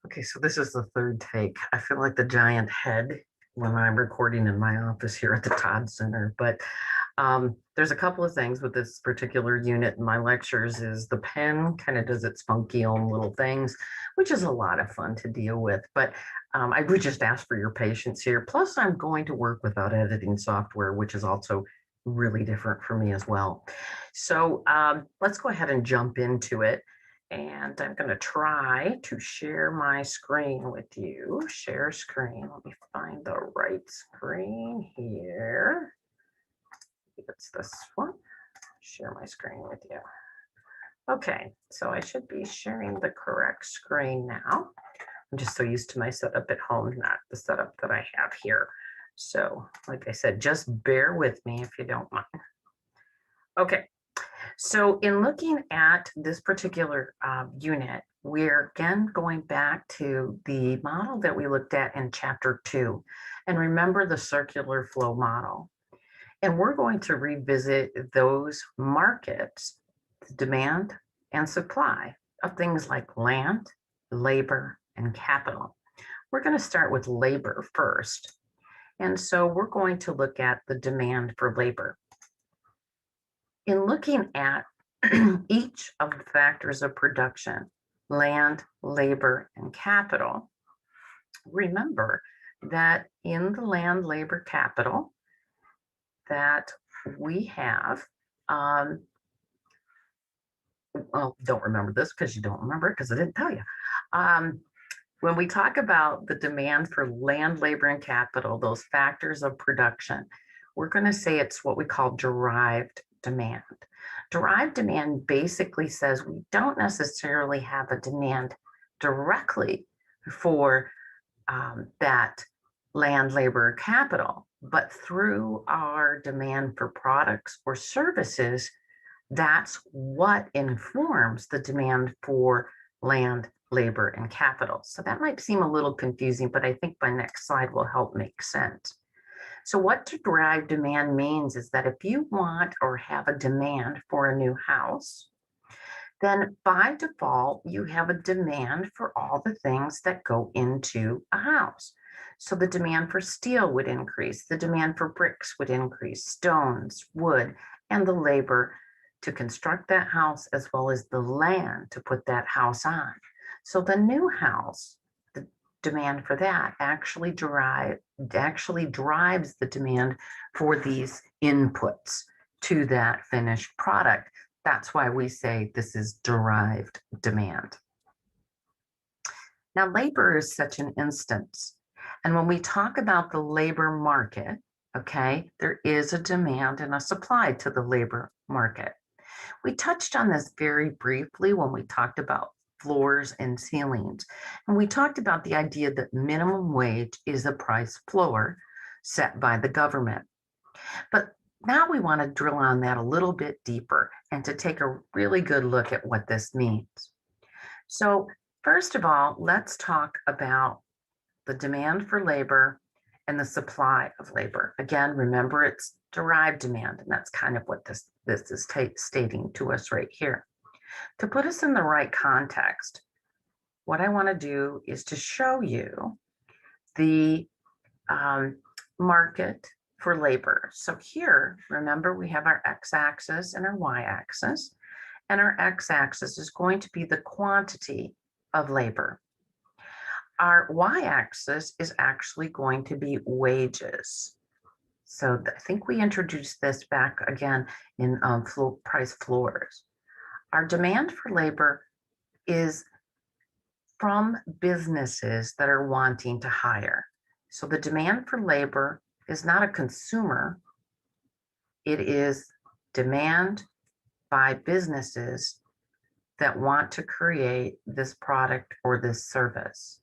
Okay, so this is the third take. I feel like the giant head when I'm recording in my office here at the Todd Center. But there's a couple of things with this particular unit in my lectures is the pen kind of does its funky own little things, which is a lot of fun to deal with. But I would just ask for your patience here. Plus, I'm going to work without editing software, which is also really different for me as well. So let's go ahead and jump into it. And I'm going to try to share my screen with you. Share screen. Let me find the right screen here. It's this one. Share my screen with you. Okay, so I should be sharing the correct screen now. I'm just so used to my setup at home, not the setup that I have here. So, like I said, just bear with me if you don't mind. Okay, so in looking at this particular unit, we're again going back to the model that we looked at in chapter 2. And remember the circular flow model. And we're going to revisit those markets, demand and supply of things like land, labor, and capital. We're going to start with labor first. And so we're going to look at the demand for labor. In looking at each of the factors of production, land, labor, and capital, remember that in the land, labor, capital, that we have, well, don't remember this because you don't remember it because I didn't tell you. When we talk about the demand for land, labor, and capital, those factors of production, we're going to say it's what we call derived demand. Derived demand basically says we don't necessarily have a demand directly for that land, labor, or capital, but through our demand for products or services, that's what informs the demand for land, labor, and capital. So that might seem a little confusing, but I think my next slide will help make sense. So what derived demand means is that if you want or have a demand for a new house, then by default, you have a demand for all the things that go into a house. So the demand for steel would increase, the demand for bricks would increase, stones, wood, and the labor to construct that house, as well as the land to put that house on. So the new house, the demand for that actually drives the demand for these inputs to that finished product. That's why we say this is derived demand. Now, labor is such an instance. And when we talk about the labor market, okay, there is a demand and a supply to the labor market. We touched on this very briefly when we talked about floors and ceilings. And we talked about the idea that minimum wage is a price floor set by the government. But now we want to drill on that a little bit deeper and to take a really good look at what this means. So first of all, let's talk about the demand for labor and the supply of labor. Again, remember it's derived demand, and that's kind of what this is stating to us right here. To put us in the right context, what I want to do is to show you the market for labor. So here, remember, we have our x-axis and our y-axis, and our x-axis is going to be the quantity of labor. Our y-axis is actually going to be wages. So I think we introduced this back again in price floors. Our demand for labor is from businesses that are wanting to hire. So the demand for labor is not a consumer. It is demand by businesses that want to create this product or this service.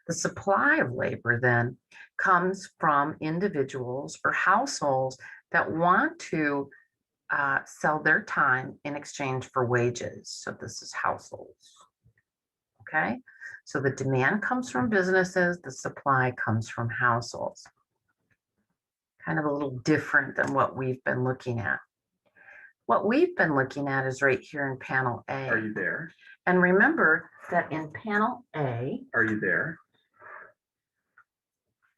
The supply of labor then comes from individuals or households that want to sell their time in exchange for wages. So this is households. Okay, so the demand comes from businesses, the supply comes from households. Kind of a little different than what we've been looking at. What we've been looking at is right here in panel A. Are you there? And remember that in panel A, Are you there?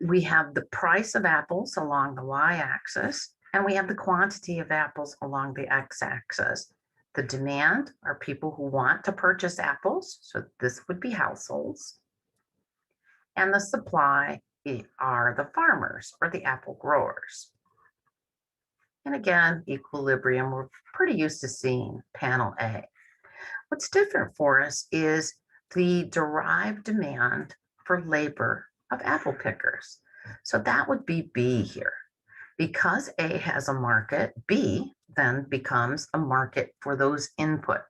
we have the price of apples along the y-axis, and we have the quantity of apples along the x-axis. The demand are people who want to purchase apples, so this would be households. And the supply are the farmers or the apple growers. And again, equilibrium, we're pretty used to seeing panel A. What's different for us is the derived demand for labor of apple pickers. So that would be B here. Because A has a market, B then becomes a market for those inputs.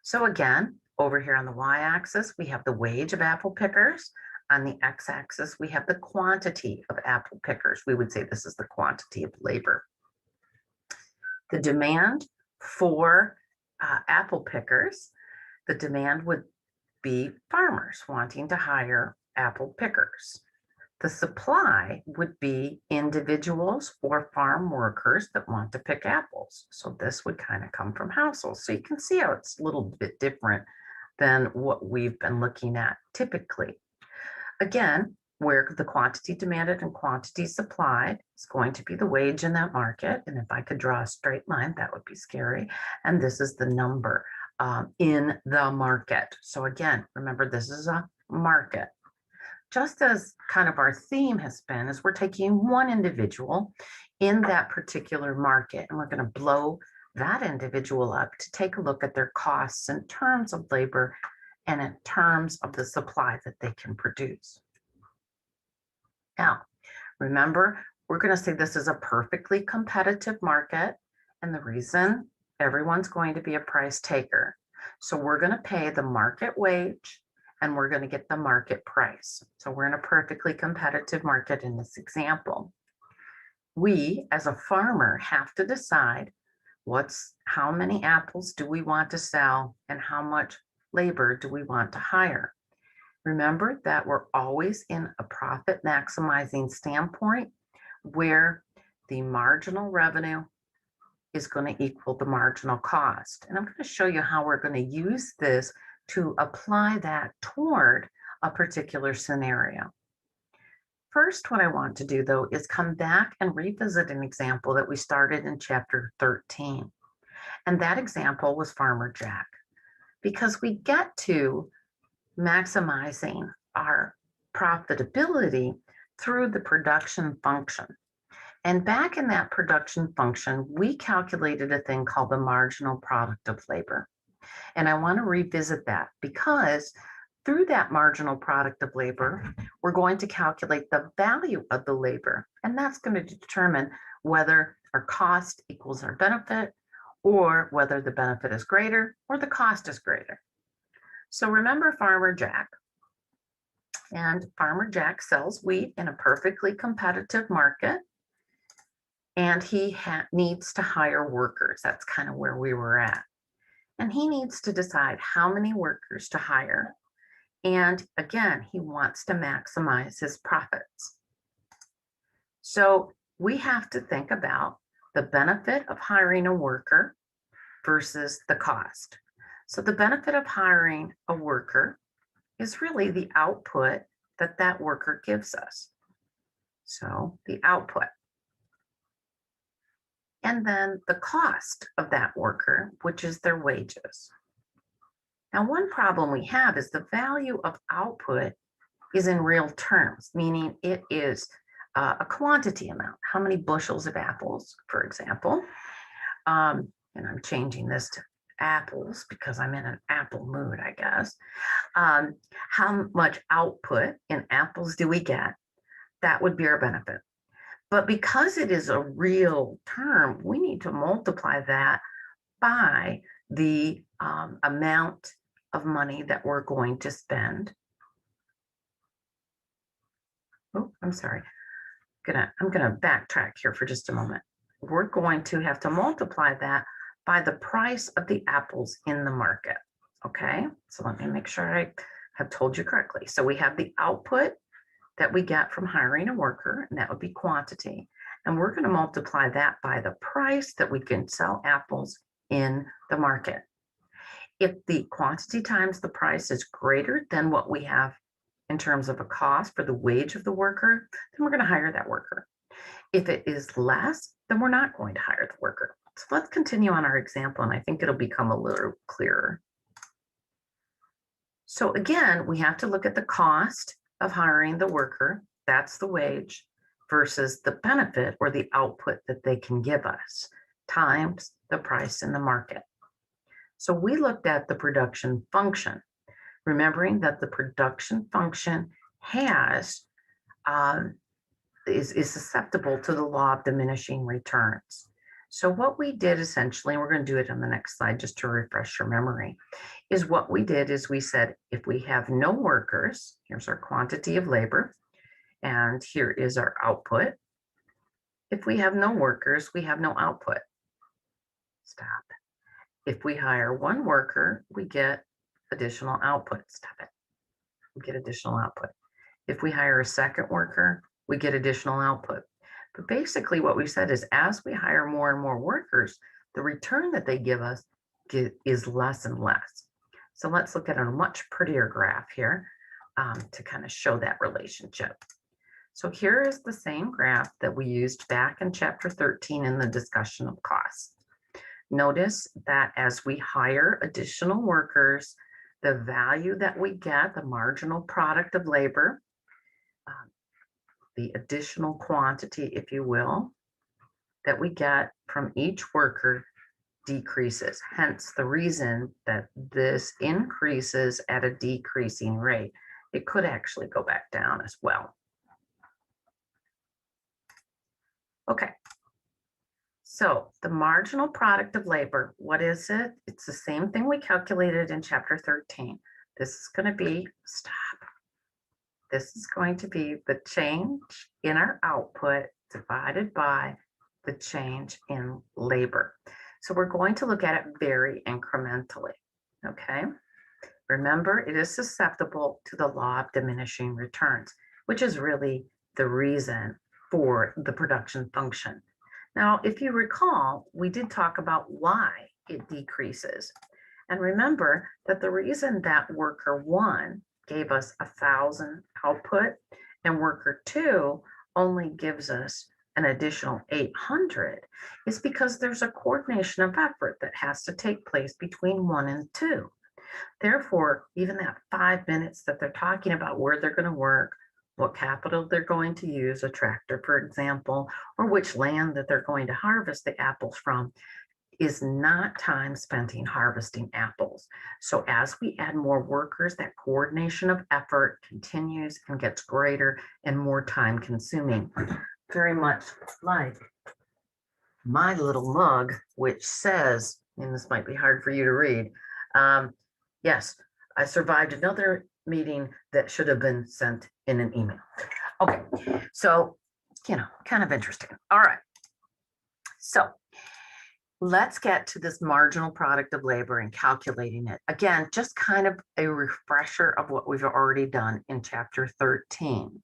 So again, over here on the y-axis, we have the wage of apple pickers. On the x-axis, we have the quantity of apple pickers. We would say this is the quantity of labor. The demand for apple pickers, the demand would be farmers wanting to hire apple pickers. The supply would be individuals or farm workers that want to pick apples. So this would kind of come from households. So you can see how it's a little bit different than what we've been looking at typically. Again, where the quantity demanded and quantity supplied is going to be the wage in that market. And if I could draw a straight line, that would be scary. And this is the number in the market. So again, remember, this is a market. Just as kind of our theme has been, is we're taking one individual in that particular market, and we're going to blow that individual up to take a look at their costs in terms of labor and in terms of the supply that they can produce. Now, remember, we're going to say this is a perfectly competitive market, and the reason everyone's going to be a price taker. So we're going to pay the market wage, and we're going to get the market price. So we're in a perfectly competitive market in this example. We, as a farmer, have to decide how many apples do we want to sell and how much labor do we want to hire. Remember that we're always in a profit maximizing standpoint where the marginal revenue is going to equal the marginal cost. And I'm going to show you how we're going to use this to apply that toward a particular scenario. First, what I want to do, though, is come back and revisit an example that we started in chapter 13. And that example was Farmer Jack, because we get to maximizing our profitability through the production function. And back in that production function, we calculated a thing called the marginal product of labor. And I want to revisit that because through that marginal product of labor, we're going to calculate the value of the labor. And that's going to determine whether our cost equals our benefit, or whether the benefit is greater or the cost is greater. So remember Farmer Jack. And Farmer Jack sells wheat in a perfectly competitive market. And he needs to hire workers. That's kind of where we were at. And he needs to decide how many workers to hire. And again, he wants to maximize his profits. So we have to think about the benefit of hiring a worker versus the cost. So the benefit of hiring a worker is really the output that that worker gives us. So the output. And then the cost of that worker, which is their wages. Now, one problem we have is the value of output is in real terms, meaning it is a quantity amount. How many bushels of apples, for example? And I'm changing this to apples because I'm in an apple mood, I guess. How much output in apples do we get? That would be our benefit. But because it is a real term, we need to multiply that by the amount of money that we're going to spend. Oh, I'm sorry. I'm gonna backtrack here for just a moment. We're going to have to multiply that by the price of the apples in the market. Okay, so let me make sure I have told you correctly. So we have the output that we get from hiring a worker, and that would be quantity. And we're going to multiply that by the price that we can sell apples in the market. If the quantity times the price is greater than what we have in terms of a cost for the wage of the worker, then we're going to hire that worker. If it is less, then we're not going to hire the worker. So let's continue on our example, and I think it'll become a little clearer. So again, we have to look at the cost of hiring the worker, that's the wage, versus the benefit or the output that they can give us, times the price in the market. So we looked at the production function, remembering that the production function has is susceptible to the law of diminishing returns. So what we did essentially, and we're going to do it on the next slide just to refresh your memory, is what we did is we said, if we have no workers, here's our quantity of labor, and here is our output. If we have no workers, we have no output. Stop. If we hire one worker, we get additional output. Stop it. We get additional output. If we hire a second worker, we get additional output. But basically what we said is as we hire more and more workers, the return that they give us is less and less. So let's look at a much prettier graph here to kind of show that relationship. So here is the same graph that we used back in chapter 13 in the discussion of costs. Notice that as we hire additional workers, the value that we get, the marginal product of labor, the additional quantity, if you will, that we get from each worker decreases. Hence the reason that this increases at a decreasing rate. It could actually go back down as well. Okay. So the marginal product of labor, what is it? It's the same thing we calculated in chapter 13. This is going to be, stop. This is going to be the change in our output divided by the change in labor. So we're going to look at it very incrementally, okay? Remember, it is susceptible to the law of diminishing returns, which is really the reason for the production function. Now, if you recall, we did talk about why it decreases. And remember that the reason that worker 1 gave us 1,000 output and worker 2 only gives us an additional 800 is because there's a coordination of effort that has to take place between 1 and 2. Therefore, even that 5 minutes that they're talking about where they're going to work, what capital they're going to use, a tractor, for example, or which land that they're going to harvest the apples from, is not time spent in harvesting apples. So as we add more workers, that coordination of effort continues and gets greater and more time consuming. Very much like my little mug, which says, and this might be hard for you to read, yes, I survived another meeting that should have been sent in an email. Okay, so, kind of interesting. All right, so let's get to this marginal product of labor and calculating it. Again, just kind of a refresher of what we've already done in chapter 13.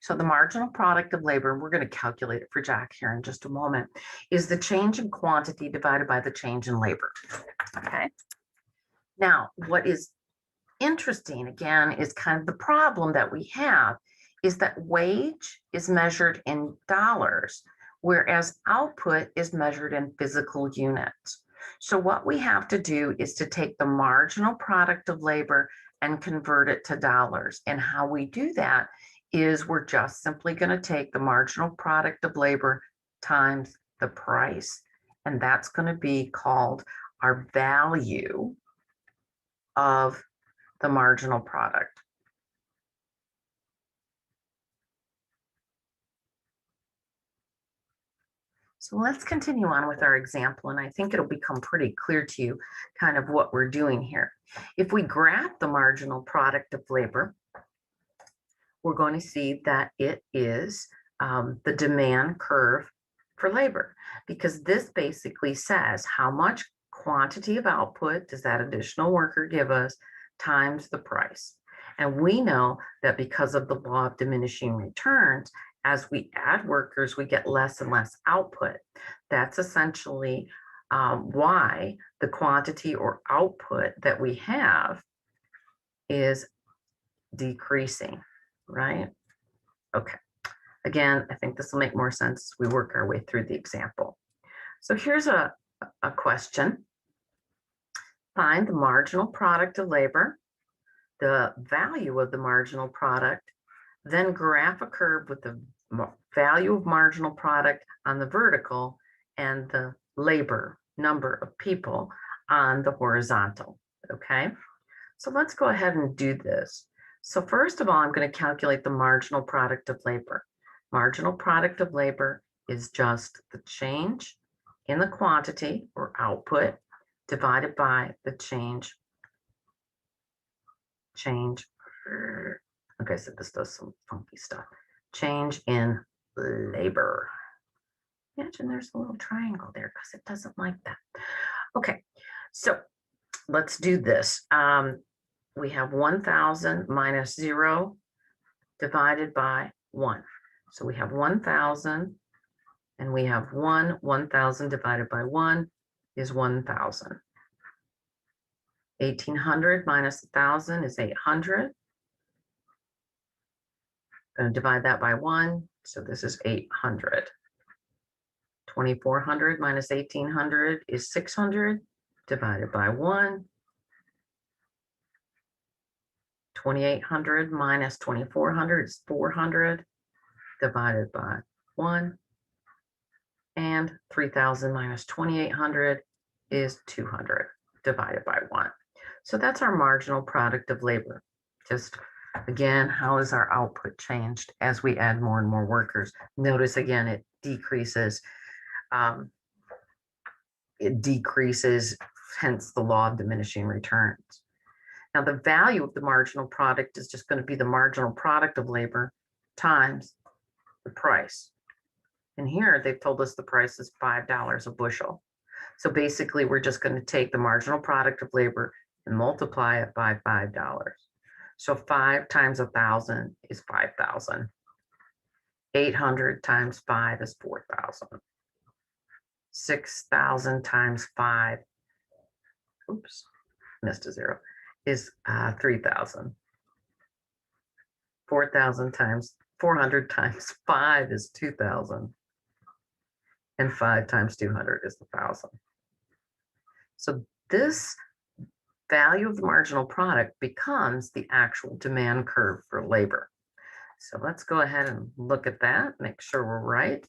So the marginal product of labor, and we're going to calculate it for Jack here in just a moment, is the change in quantity divided by the change in labor. Okay. Now, what is interesting, again, is kind of the problem that we have is that wage is measured in dollars, whereas output is measured in physical units. So what we have to do is to take the marginal product of labor and convert it to dollars. And how we do that is we're just simply going to take the marginal product of labor times the price, and that's going to be called our value of the marginal product. So let's continue on with our example, and I think it'll become pretty clear to you kind of what we're doing here. If we graph the marginal product of labor, we're going to see that it is the demand curve for labor, because this basically says how much quantity of output does that additional worker give us times the price. And we know that because of the law of diminishing returns, as we add workers, we get less and less output. That's essentially why the quantity or output that we have is decreasing, right? Okay. Again, I think this will make more sense as we work our way through the example. So here's a question. Find the marginal product of labor, the value of the marginal product, then graph a curve with the value of marginal product on the vertical and the labor number of people on the horizontal, okay? So let's go ahead and do this. So first of all, I'm going to calculate the marginal product of labor. Marginal product of labor is just the change in the quantity or output divided by the change. Okay, so this does some funky stuff. Change in labor. Imagine there's a little triangle there because it doesn't like that. Okay, so let's do this. We have 1,000 minus 0 divided by 1. So we have 1,000 and we have 1,000 divided by 1 is 1,000. 1,800 minus 1,000 is 800. Going to divide that by 1, so this is 800. 2,400 minus 1,800 is 600, divided by 1. 2,800 minus 2,400 is 400, divided by 1. And 3,000 minus 2,800 is 200, divided by 1. So that's our marginal product of labor. Just again, how is our output changed as we add more and more workers? Notice again, it decreases. Hence the law of diminishing returns. Now, the value of the marginal product is just going to be the marginal product of labor times the price. And here they've told us the price is $5 a bushel. So basically, we're just going to take the marginal product of labor and multiply it by $5. So 5 times 1,000 is 5,000. 800 times 5 is 4,000. 6,000 times 5, oops, missed a 0, is 3,000. 4,000 times 400 times 5 is 2,000. And 5 times 200 is 1,000. So this value of the marginal product becomes the actual demand curve for labor. So let's go ahead and look at that, make sure we're right.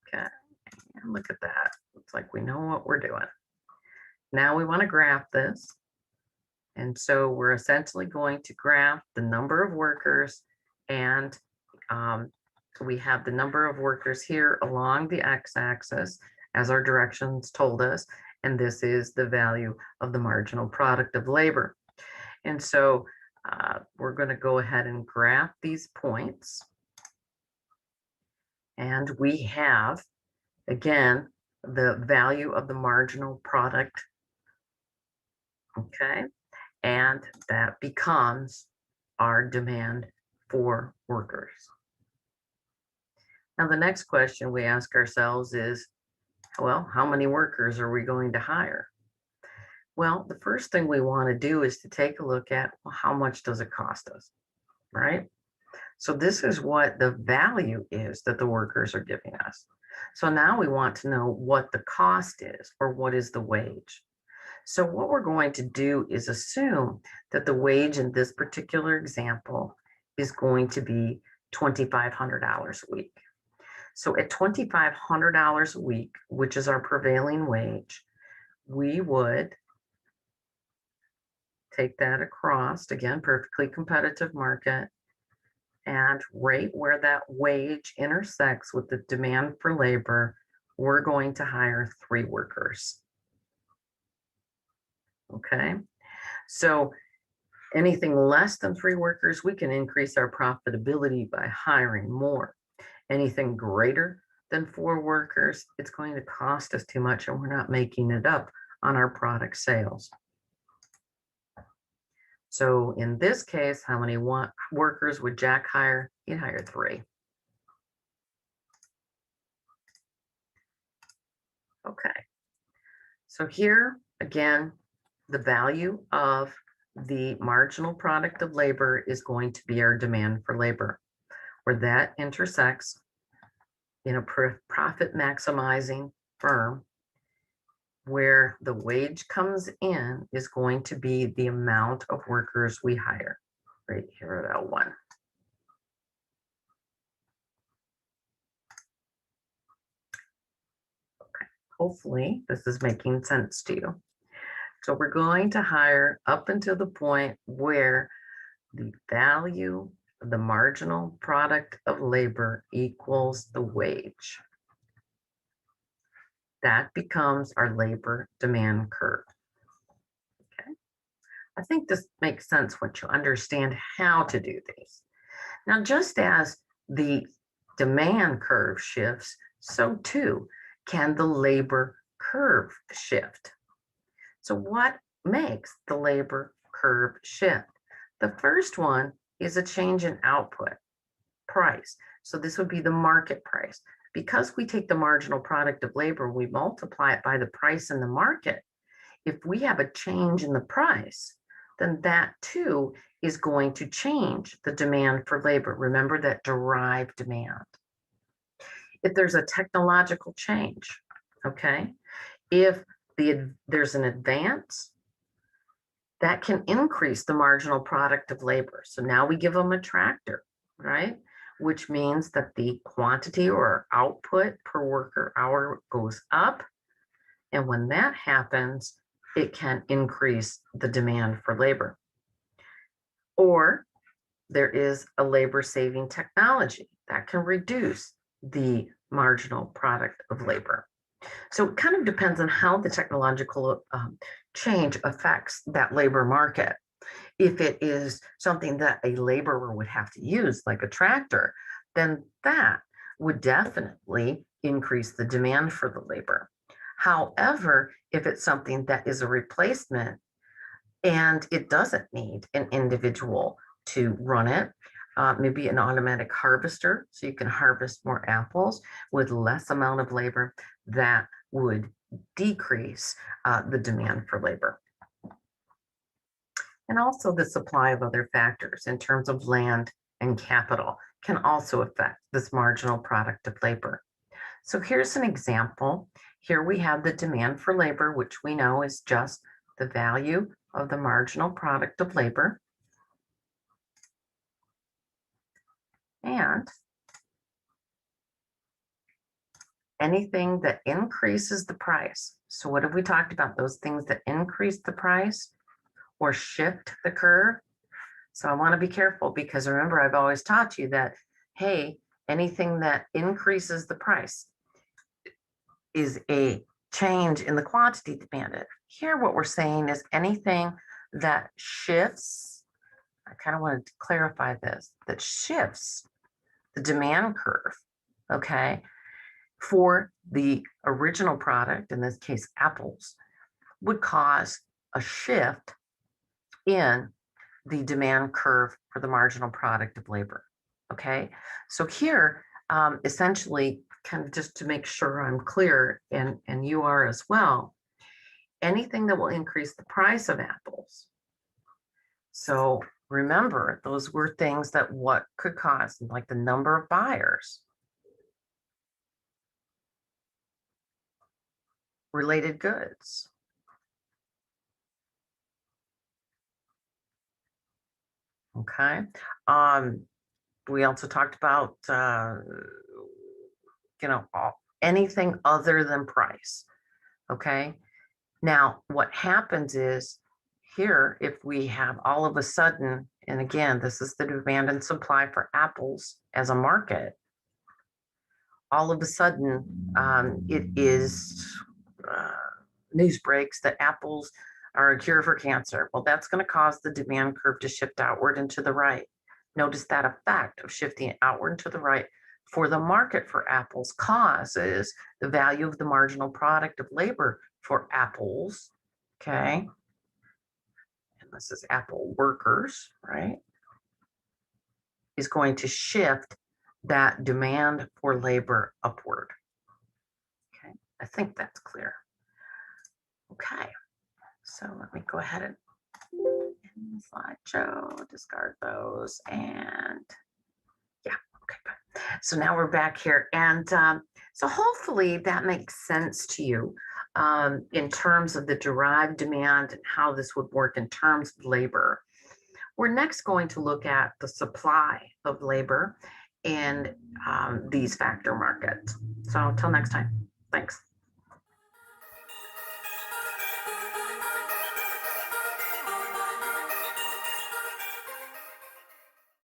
Okay, and look at that. Looks like we know what we're doing. Now we want to graph this. And so we're essentially going to graph the number of workers, and we have the number of workers here along the x-axis as our directions told us, and this is the value of the marginal product of labor. And so we're going to go ahead and graph these points. And we have, again, the value of the marginal product, okay? And that becomes our demand for workers. Now, the next question we ask ourselves is, well, how many workers are we going to hire? Well, the first thing we want to do is to take a look at, well, how much does it cost us, right? So this is what the value is that the workers are giving us. So now we want to know what the cost is, or what is the wage. So what we're going to do is assume that the wage in this particular example is going to be $2,500 a week. So at $2,500 a week, which is our prevailing wage, we would take that across, again, perfectly competitive market, and right where that wage intersects with the demand for labor, we're going to hire 3 workers. Okay, so anything less than 3 workers, we can increase our profitability by hiring more. Anything greater than 4 workers, it's going to cost us too much, and we're not making it up on our product sales. So in this case, how many workers would Jack hire? He'd hire 3. Okay, so here again, the value of the marginal product of labor is going to be our demand for labor, where that intersects in a profit maximizing firm, where the wage comes in is going to be the amount of workers we hire right here at L1. Okay, hopefully this is making sense to you. So we're going to hire up until the point where the value of the marginal product of labor equals the wage. That becomes our labor demand curve. Okay, I think this makes sense once you understand how to do these. Now, just as the demand curve shifts, so too can the labor curve shift. So what makes the labor curve shift? The first one is a change in output price. So this would be the market price. Because we take the marginal product of labor, we multiply it by the price in the market. If we have a change in the price, then that too is going to change the demand for labor. Remember that derived demand. If there's a technological change, okay, if there's an advance, that can increase the marginal product of labor. So now we give them a tractor, right? Which means that the quantity or output per worker hour goes up. And when that happens, it can increase the demand for labor. Or there is a labor saving technology that can reduce the marginal product of labor. So it kind of depends on how the technological change affects that labor market. If it is something that a laborer would have to use, like a tractor, then that would definitely increase the demand for the labor. However, if it's something that is a replacement and it doesn't need an individual to run it, maybe an automatic harvester, so you can harvest more apples with less amount of labor, that would decrease the demand for labor. And also the supply of other factors in terms of land and capital can also affect this marginal product of labor. So here's an example. Here we have the demand for labor, which we know is just the value of the marginal product of labor. And anything that increases the price. So what have we talked about? Those things that increase the price or shift the curve. So I want to be careful because remember, I've always taught you that, hey, anything that increases the price is a change in the quantity demanded. Here, what we're saying is anything that shifts, I kind of wanted to clarify this, that shifts the demand curve, okay, for the original product, in this case, apples, would cause a shift in the demand curve for the marginal product of labor. Okay, so here, essentially, kind of just to make sure I'm clear, and you are as well, anything that will increase the price of apples. So remember, those were things that what could cause, like the number of buyers, related goods. Okay. We also talked about, anything other than price. Okay. Now, what happens is here, if we have all of a sudden, and again, this is the demand and supply for apples as a market, all of a sudden, it is news breaks that apples are a cure for cancer. Well, that's going to cause the demand curve to shift outward and to the right. Notice that effect of shifting it outward and to the right for the market for apples causes the value of the marginal product of labor for apples, okay? And this is apple workers, right? Is going to shift that demand for labor upward. Okay, I think that's clear. Okay, so let me go ahead and slideshow, discard those, and yeah, okay, good. So now we're back here, and so hopefully that makes sense to you in terms of the derived demand and how this would work in terms of labor. We're next going to look at the supply of labor in these factor markets. So until next time, thanks.